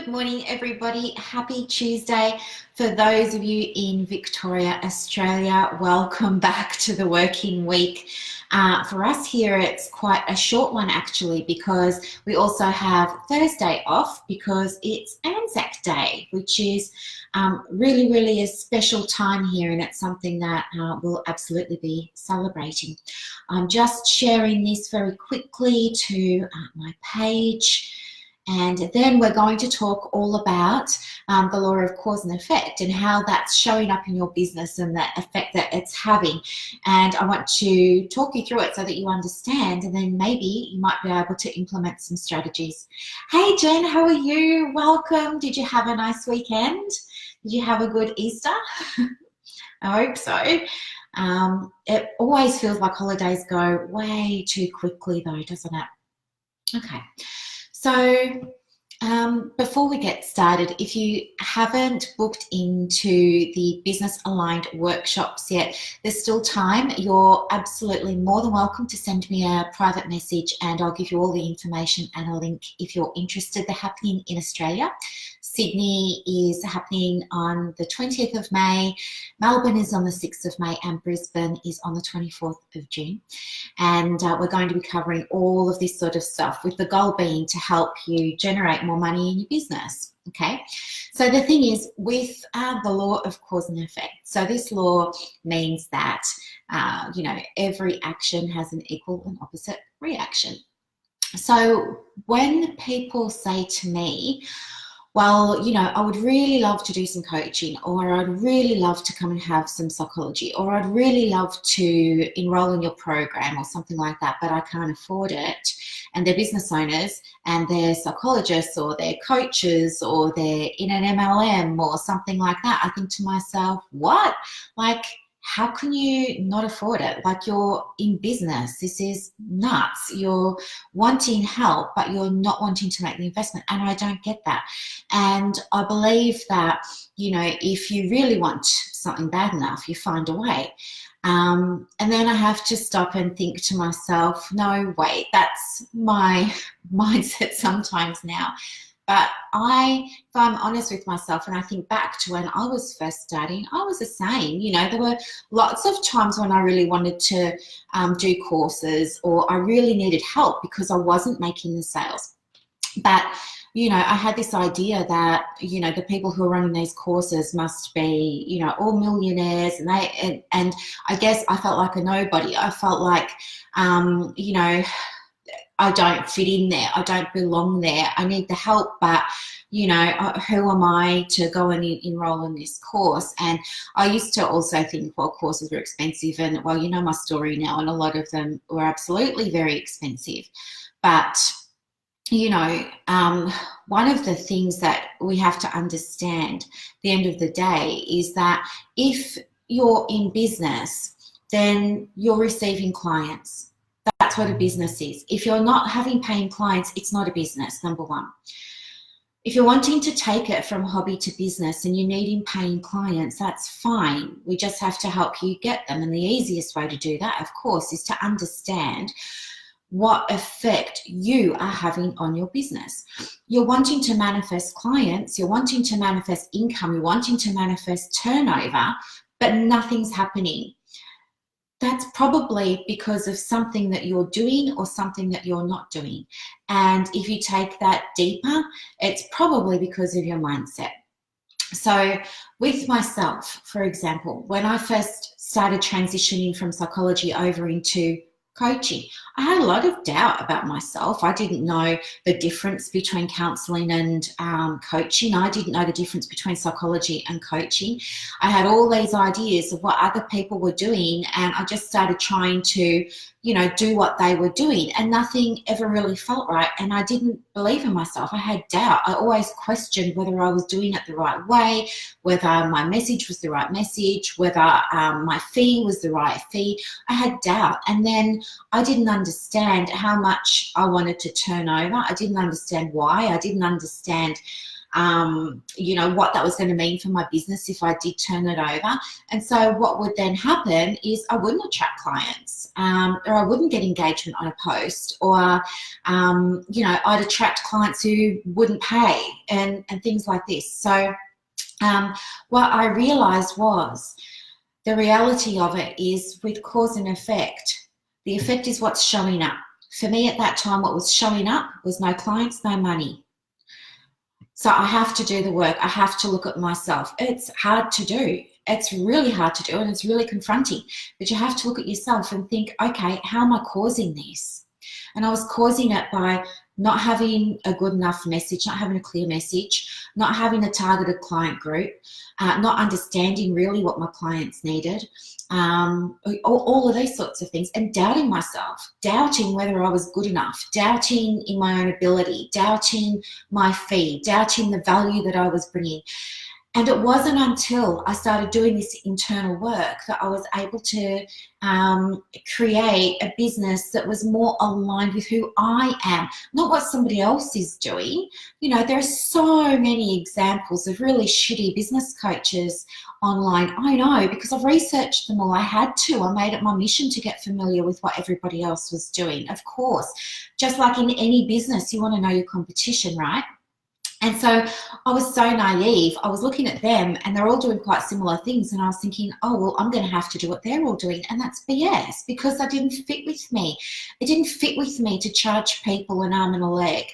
morning, everybody. Happy Tuesday. For those of you in Victoria, Australia, welcome back to the working week. For us here, it's quite a short one actually, because we also have Thursday off because it's Anzac Day, which is really a special time here, and it's something that we'll absolutely be celebrating. I'm just sharing this very quickly to my page. And then we're going to talk all about the law of cause and effect and how that's showing up in your business and the effect that it's having. And I want to talk you through it so that you understand, and then maybe you might be able to implement some strategies. Hey Jen, how are you? Welcome. Did you have a nice weekend? Did you have a good Easter? I hope so. It always feels like holidays go way too quickly though, doesn't it? Okay. So before we get started, if you haven't booked into the Business Aligned workshops yet, there's still time. You're absolutely more than welcome to send me a private message and I'll give you all the information and a link if you're interested. They're happening in Australia. Sydney is happening on the 20th of May, Melbourne is on the 6th of May, and Brisbane is on the 24th of June. And we're going to be covering all of this sort of stuff, with the goal being to help you generate more money in your business. Okay, so the thing is with the law of cause and effect, so this law means that, every action has an equal and opposite reaction. So when people say to me, well, I would really love to do some coaching, or I'd really love to come and have some psychology, or I'd really love to enroll in your program or something like that, but I can't afford it. And they're business owners and they're psychologists or they're coaches or they're in an MLM or something like that. I think to myself, what? Like, how can you not afford it? Like, you're in business. This is nuts. You're wanting help, but you're not wanting to make the investment. And I don't get that. And I believe that, if you really want something bad enough, you find a way. And then I have to stop and think to myself, no, wait, that's my mindset sometimes now. But if I'm honest with myself and I think back to when I was first starting, I was the same. There were lots of times when I really wanted to do courses, or I really needed help because I wasn't making the sales. But, I had this idea that, the people who are running these courses must be, all millionaires, and I guess I felt like a nobody. I felt like, I don't fit in there. I don't belong there. I need the help, but, who am I to go and enroll in this course? And I used to also think, well, courses were expensive, and, well, my story now, and a lot of them were absolutely very expensive. But, one of the things that we have to understand at the end of the day is that if you're in business, then you're receiving clients. That's what a business is. If you're not having paying clients, it's not a business, number one. If you're wanting to take it from hobby to business and you're needing paying clients, that's fine. We just have to help you get them. And the easiest way to do that, of course, is to understand what effect you are having on your business. You're wanting to manifest clients, you're wanting to manifest income, you're wanting to manifest turnover, but nothing's happening. That's probably because of something that you're doing or something that you're not doing. And if you take that deeper, it's probably because of your mindset. So with myself, for example, when I first started transitioning from psychology over into coaching, I had a lot of doubt about myself. I didn't know the difference between counseling and coaching. I didn't know the difference between psychology and coaching. I had all these ideas of what other people were doing, and I just started trying to, do what they were doing, and nothing ever really felt right. And I didn't believe in myself. I had doubt. I always questioned whether I was doing it the right way, whether my message was the right message, whether my fee was the right fee. I had doubt. And then I didn't understand how much I wanted to turn over. I didn't understand why. I didn't understand you know, what that was going to mean for my business if I did turn it over. And so what would then happen is I wouldn't attract clients, or I wouldn't get engagement on a post, or, you know, I'd attract clients who wouldn't pay and things like this. So what I realized was the reality of it is with cause and effect. The effect is what's showing up. For me at that time, what was showing up was no clients, no money. So I have to do the work. I have to look at myself. It's hard to do. It's really hard to do, and it's really confronting. But you have to look at yourself and think, okay, how am I causing this? And I was causing it by not having a good enough message, not having a clear message, not having a targeted client group, not understanding really what my clients needed, all of these sorts of things, and doubting myself, doubting whether I was good enough, doubting in my own ability, doubting my fee, doubting the value that I was bringing. And it wasn't until I started doing this internal work that I was able to create a business that was more aligned with who I am, not what somebody else is doing. You know, there are so many examples of really shitty business coaches online. I know, because I've researched them all. I had to. I made it my mission to get familiar with what everybody else was doing. Of course, just like in any business, you want to know your competition, right? And so I was so naive. I was looking at them and they're all doing quite similar things. And I was thinking, oh, well, I'm going to have to do what they're all doing. And that's BS, because that didn't fit with me. It didn't fit with me to charge people an arm and a leg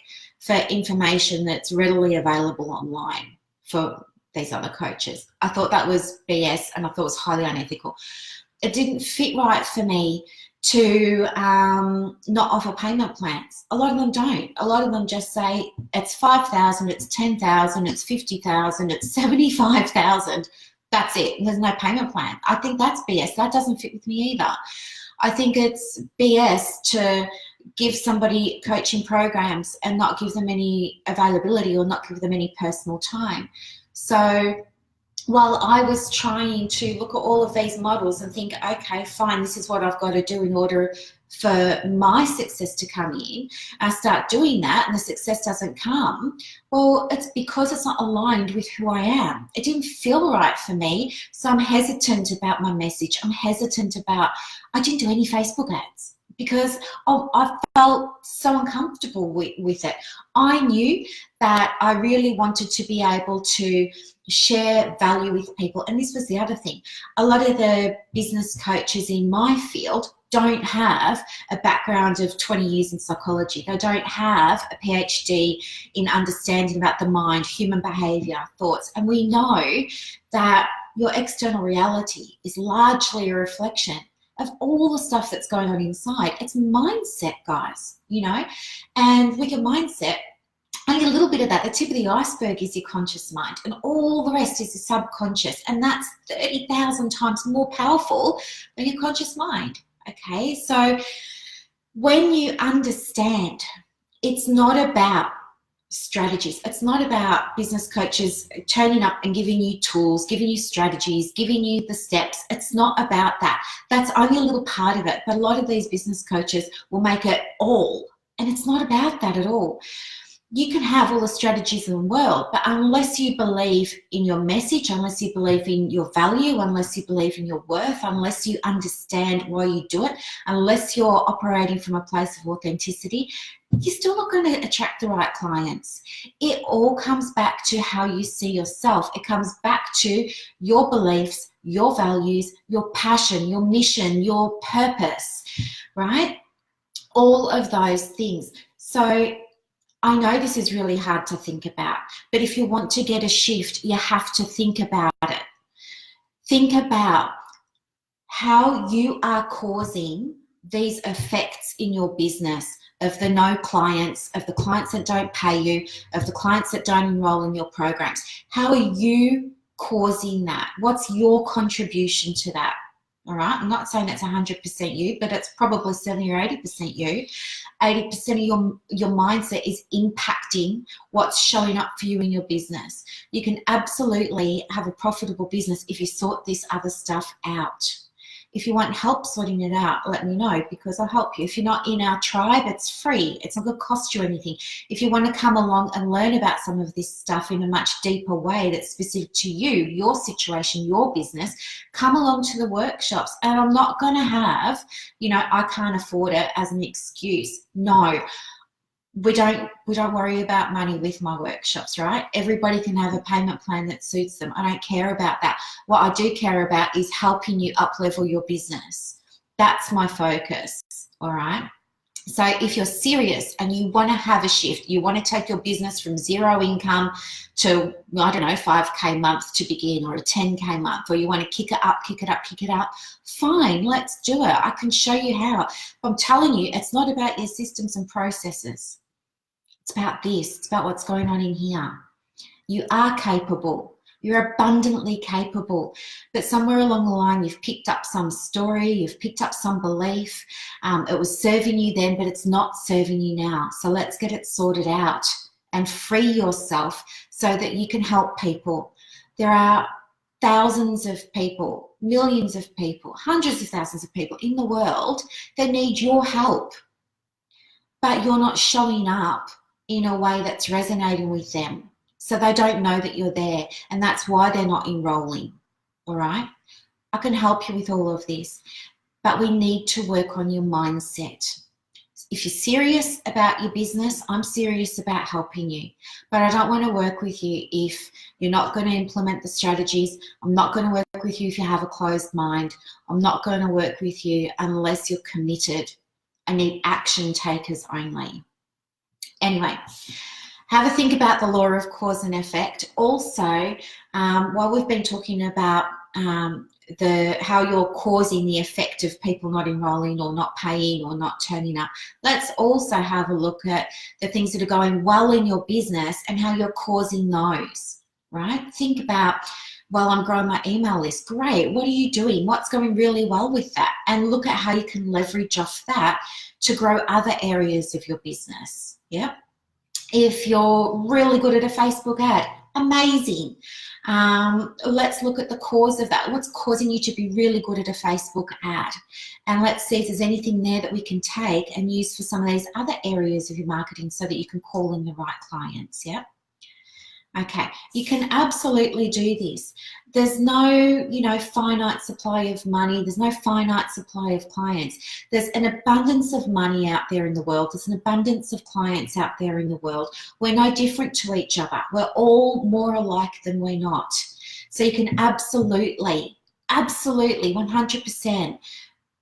for information that's readily available online for these other coaches. I thought that was BS, and I thought it was highly unethical. It didn't fit right for me to not offer payment plans. A lot of them don't. A lot of them just say it's 5,000, it's 10,000, it's 50,000, it's 75,000. That's it. There's no payment plan. I think that's BS. That doesn't fit with me either. I think it's BS to give somebody coaching programs and not give them any availability or not give them any personal time. So while I was trying to look at all of these models and think, okay, fine, this is what I've got to do in order for my success to come in, I start doing that and the success doesn't come, well, it's because it's not aligned with who I am. It didn't feel right for me, so I'm hesitant about my message. I'm hesitant about, I didn't do any Facebook ads because I felt so uncomfortable with it. I knew that I really wanted to be able to share value with people. And this was the other thing. A lot of the business coaches in my field don't have a background of 20 years in psychology. They don't have a PhD in understanding about the mind, human behavior, thoughts. And we know that your external reality is largely a reflection of all the stuff that's going on inside. It's mindset, guys, you know, and with your mindset, only a little bit of that, the tip of the iceberg is your conscious mind, and all the rest is the subconscious, and that's 30,000 times more powerful than your conscious mind. Okay, so when you understand, it's not about strategies. It's not about business coaches turning up and giving you tools, giving you strategies, giving you the steps. It's not about that. That's only a little part of it, but a lot of these business coaches will make it all, and it's not about that at all. You can have all the strategies in the world, but unless you believe in your message, unless you believe in your value, unless you believe in your worth, unless you understand why you do it, unless you're operating from a place of authenticity, you're still not going to attract the right clients. It all comes back to how you see yourself. It comes back to your beliefs, your values, your passion, your mission, your purpose, right? All of those things. So I know this is really hard to think about, but if you want to get a shift, you have to think about it. Think about how you are causing these effects in your business of the no clients, of the clients that don't pay you, of the clients that don't enroll in your programs. How are you causing that? What's your contribution to that? All right, I'm not saying it's 100% you, but it's probably 70 or 80% you. 80% of your mindset is impacting what's showing up for you in your business. You can absolutely have a profitable business if you sort this other stuff out. If you want help sorting it out, let me know, because I'll help you. If you're not in our tribe, it's free. It's not going to cost you anything. If you want to come along and learn about some of this stuff in a much deeper way that's specific to you, your situation, your business, come along to the workshops. And I'm not going to have, I can't afford it as an excuse. No. We don't worry about money with my workshops, right? Everybody can have a payment plan that suits them. I don't care about that. What I do care about is helping you up-level your business. That's my focus, all right? So if you're serious and you want to have a shift, you want to take your business from zero income to, 5K a month to begin, or a 10K a month, or you want to kick it up, fine, let's do it. I can show you how. But I'm telling you, it's not about your systems and processes. It's about this. It's about what's going on in here. You are capable. You're abundantly capable. But somewhere along the line, you've picked up some story, you've picked up some belief. It was serving you then, but it's not serving you now. So let's get it sorted out and free yourself so that you can help people. There are thousands of people, millions of people, hundreds of thousands of people in the world that need your help. But you're not showing up in a way that's resonating with them. So they don't know that you're there, and that's why they're not enrolling, all right? I can help you with all of this, but we need to work on your mindset. If you're serious about your business, I'm serious about helping you, but I don't want to work with you if you're not going to implement the strategies. I'm not going to work with you if you have a closed mind. I'm not going to work with you unless you're committed. I need action takers only. Anyway, have a think about the law of cause and effect. Also, while we've been talking about how you're causing the effect of people not enrolling or not paying or not turning up, let's also have a look at the things that are going well in your business and how you're causing those, right? Think about, well, I'm growing my email list. Great. What are you doing? What's going really well with that? And look at how you can leverage off that to grow other areas of your business. Yep. If you're really good at a Facebook ad, amazing. Let's look at the cause of that. What's causing you to be really good at a Facebook ad? And let's see if there's anything there that we can take and use for some of these other areas of your marketing so that you can call in the right clients. Yeah. Okay, you can absolutely do this. There's no, finite supply of money. There's no finite supply of clients. There's an abundance of money out there in the world. There's an abundance of clients out there in the world. We're no different to each other. We're all more alike than we're not. So you can absolutely, 100%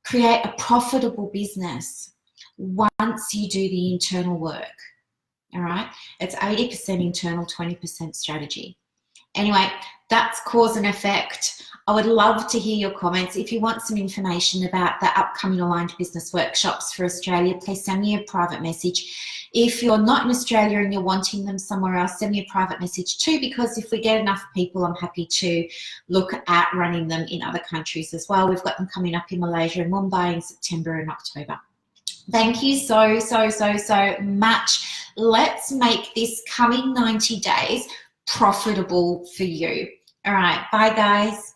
create a profitable business once you do the internal work. All right, it's 80% internal, 20% strategy. Anyway, that's cause and effect. I would love to hear your comments. If you want some information about the upcoming Aligned Business Workshops for Australia, please send me a private message. If you're not in Australia and you're wanting them somewhere else, send me a private message too, because if we get enough people, I'm happy to look at running them in other countries as well. We've got them coming up in Malaysia and Mumbai in September and October. Thank you so much. Let's make this coming 90 days profitable for you. All right. Bye, guys.